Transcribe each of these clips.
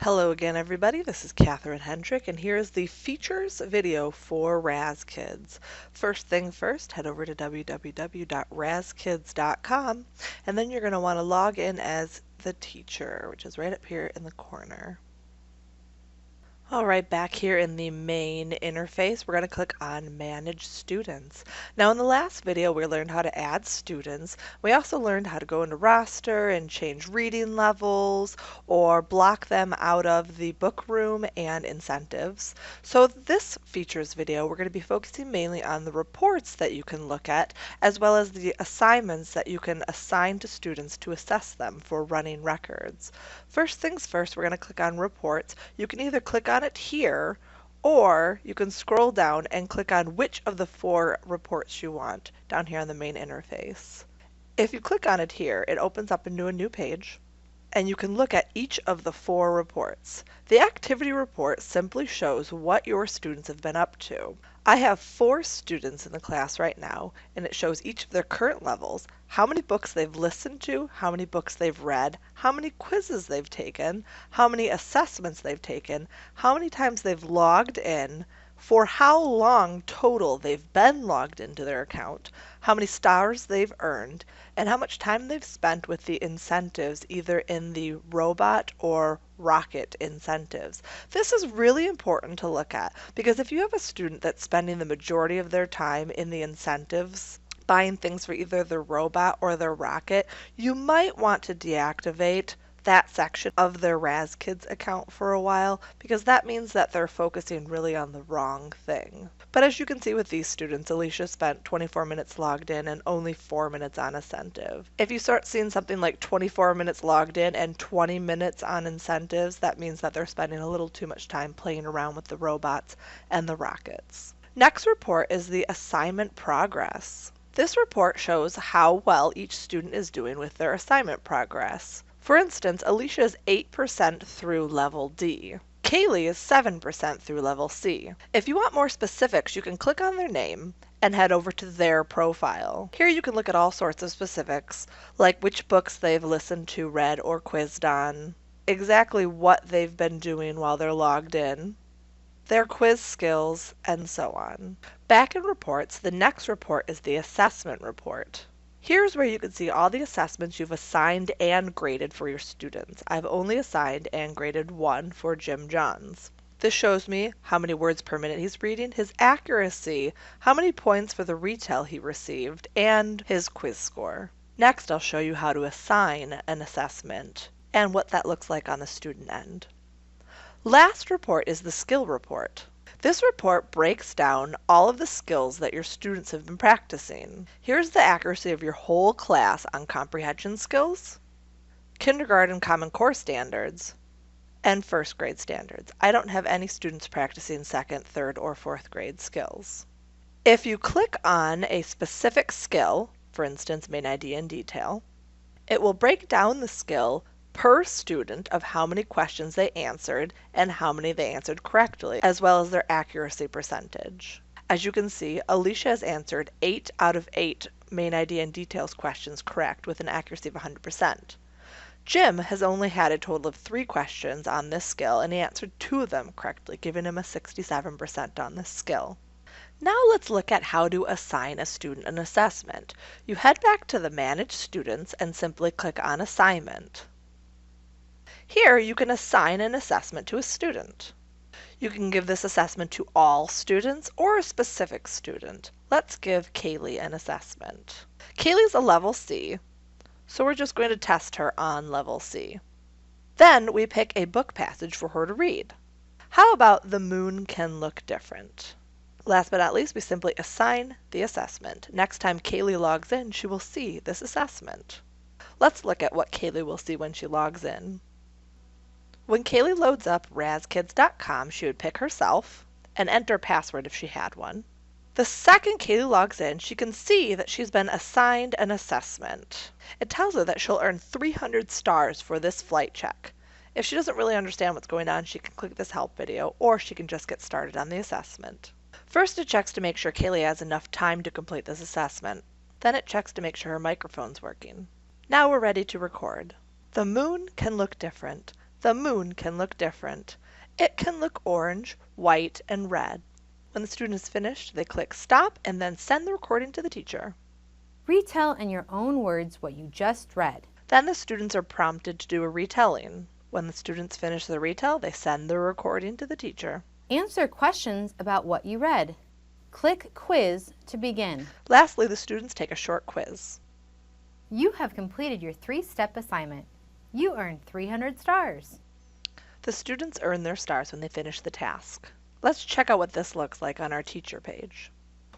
Hello again, everybody. This is Catherine Hendrick, and here's the features video for Raz Kids. First thing first, head over to www.razkids.com, and then you're going to want to log in as the teacher, which is right up here in the corner. Alright, back here in the main interface, we're going to click on Manage Students. Now in the last video we learned how to add students. We also learned how to go into roster and change reading levels or block them out of the book room and incentives. So this features video we're going to be focusing mainly on the reports that you can look at, as well as the assignments that you can assign to students to assess them for running records. First things first, we're going to click on Reports. You can either click on it here, or you can scroll down and click on which of the 4 reports you want down here on the main interface. If you click on it here, it opens up into a new page, and you can look at each of the 4 reports. The activity report simply shows what your students have been up to. I have 4 students in the class right now, and it shows each of their current levels, how many books they've listened to, how many books they've read, how many quizzes they've taken, how many assessments they've taken, how many times they've logged in, for how long total they've been logged into their account, how many stars they've earned, and how much time they've spent with the incentives, either in the robot or rocket incentives. This is really important to look at because if you have a student that's spending the majority of their time in the incentives, buying things for either their robot or their rocket, you might want to deactivate that section of their Raz Kids account for a while, because that means that they're focusing really on the wrong thing. But as you can see with these students, Alicia spent 24 minutes logged in and only 4 minutes on incentive. If you start seeing something like 24 minutes logged in and 20 minutes on incentives, that means that they're spending a little too much time playing around with the robots and the rockets. Next report is the assignment progress. This report shows how well each student is doing with their assignment progress. For instance, Alicia is 8% through level D. Kaylee is 7% through level C. If you want more specifics, you can click on their name and head over to their profile. Here you can look at all sorts of specifics, like which books they've listened to, read, or quizzed on, exactly what they've been doing while they're logged in, their quiz skills, and so on. Back in reports, the next report is the assessment report. Here's where you can see all the assessments you've assigned and graded for your students. I've only assigned and graded 1 for Jim Johns. This shows me how many words per minute he's reading, his accuracy, how many points for the retell he received, and his quiz score. Next, I'll show you how to assign an assessment and what that looks like on the student end. Last report is the skill report. This report breaks down all of the skills that your students have been practicing. Here's the accuracy of your whole class on comprehension skills, kindergarten Common Core standards, and first grade standards. I don't have any students practicing second, third, or fourth grade skills. If you click on a specific skill, for instance, main ID and detail, it will break down the skill per student of how many questions they answered and how many they answered correctly, as well as their accuracy percentage. As you can see, Alicia has answered 8 out of 8 main ID and details questions correct with an accuracy of 100%. Jim has only had a total of 3 questions on this skill, and he answered 2 of them correctly, giving him a 67% on this skill. Now let's look at how to assign a student an assessment. You head back to the Manage Students and simply click on Assignment. Here you can assign an assessment to a student. You can give this assessment to all students or a specific student. Let's give Kaylee an assessment. Kaylee's a level C, so we're just going to test her on level C. Then we pick a book passage for her to read. How about The Moon Can Look Different? Last but not least, we simply assign the assessment. Next time Kaylee logs in, she will see this assessment. Let's look at what Kaylee will see when she logs in. When Kaylee loads up razkids.com, she would pick herself and enter a password if she had one. The second Kaylee logs in, she can see that she's been assigned an assessment. It tells her that she'll earn 300 stars for this flight check. If she doesn't really understand what's going on, she can click this help video, or she can just get started on the assessment. First, it checks to make sure Kaylee has enough time to complete this assessment. Then it checks to make sure her microphone's working. Now we're ready to record. The moon can look different. The moon can look different. It can look orange, white, and red. When the student is finished, they click stop and then send the recording to the teacher. Retell in your own words what you just read. Then the students are prompted to do a retelling. When the students finish the retell, they send the recording to the teacher. Answer questions about what you read. Click Quiz to begin. Lastly, the students take a short quiz. You have completed your 3-step assignment. You earned 300 stars. The students earn their stars when they finish the task. Let's check out what this looks like on our teacher page.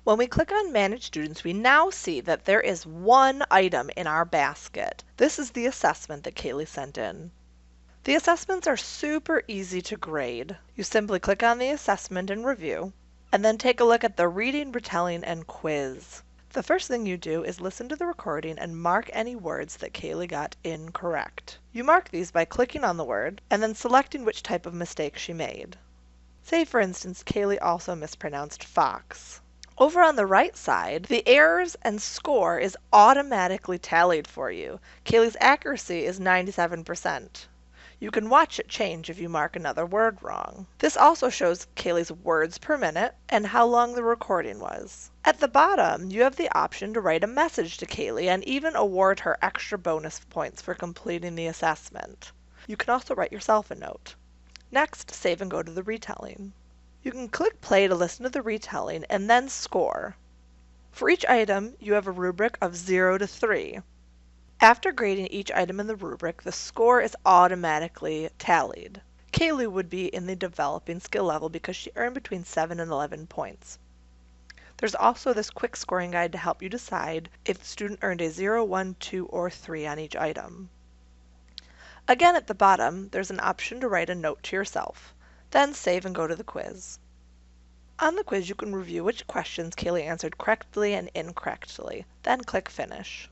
When we click on Manage Students, we now see that there is one item in our basket. This is the assessment that Kaylee sent in. The assessments are super easy to grade. You simply click on the assessment and review, and then take a look at the reading, retelling, and quiz. The first thing you do is listen to the recording and mark any words that Kaylee got incorrect. You mark these by clicking on the word and then selecting which type of mistake she made. Say, for instance, Kaylee also mispronounced fox. Over on the right side, the errors and score is automatically tallied for you. Kaylee's accuracy is 97%. You can watch it change if you mark another word wrong. This also shows Kaylee's words per minute and how long the recording was. At the bottom, you have the option to write a message to Kaylee and even award her extra bonus points for completing the assessment. You can also write yourself a note. Next, save and go to the retelling. You can click play to listen to the retelling and then score. For each item, you have a rubric of 0 to 3. After grading each item in the rubric, the score is automatically tallied. Kaylee would be in the developing skill level because she earned between 7 and 11 points. There's also this quick scoring guide to help you decide if the student earned a 0, 1, 2, or 3 on each item. Again, at the bottom, there's an option to write a note to yourself. Then save and go to the quiz. On the quiz, you can review which questions Kaylee answered correctly and incorrectly. Then click Finish.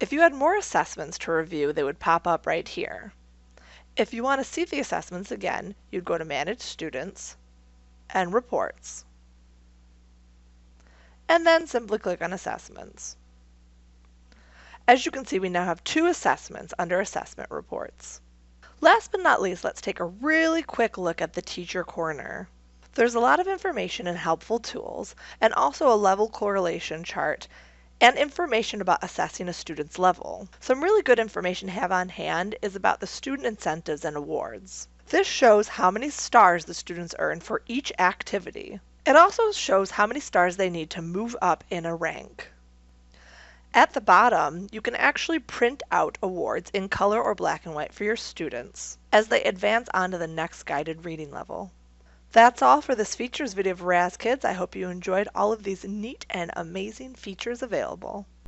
If you had more assessments to review, they would pop up right here. If you want to see the assessments again, you'd go to Manage Students and Reports, and then simply click on Assessments. As you can see, we now have 2 assessments under Assessment Reports. Last but not least, let's take a really quick look at the Teacher Corner. There's a lot of information and helpful tools, and also a level correlation chart and information about assessing a student's level. Some really good information to have on hand is about the student incentives and awards. This shows how many stars the students earn for each activity. It also shows how many stars they need to move up in a rank. At the bottom, you can actually print out awards in color or black and white for your students as they advance on to the next guided reading level. That's all for this features video of Raz Kids. I hope you enjoyed all of these neat and amazing features available.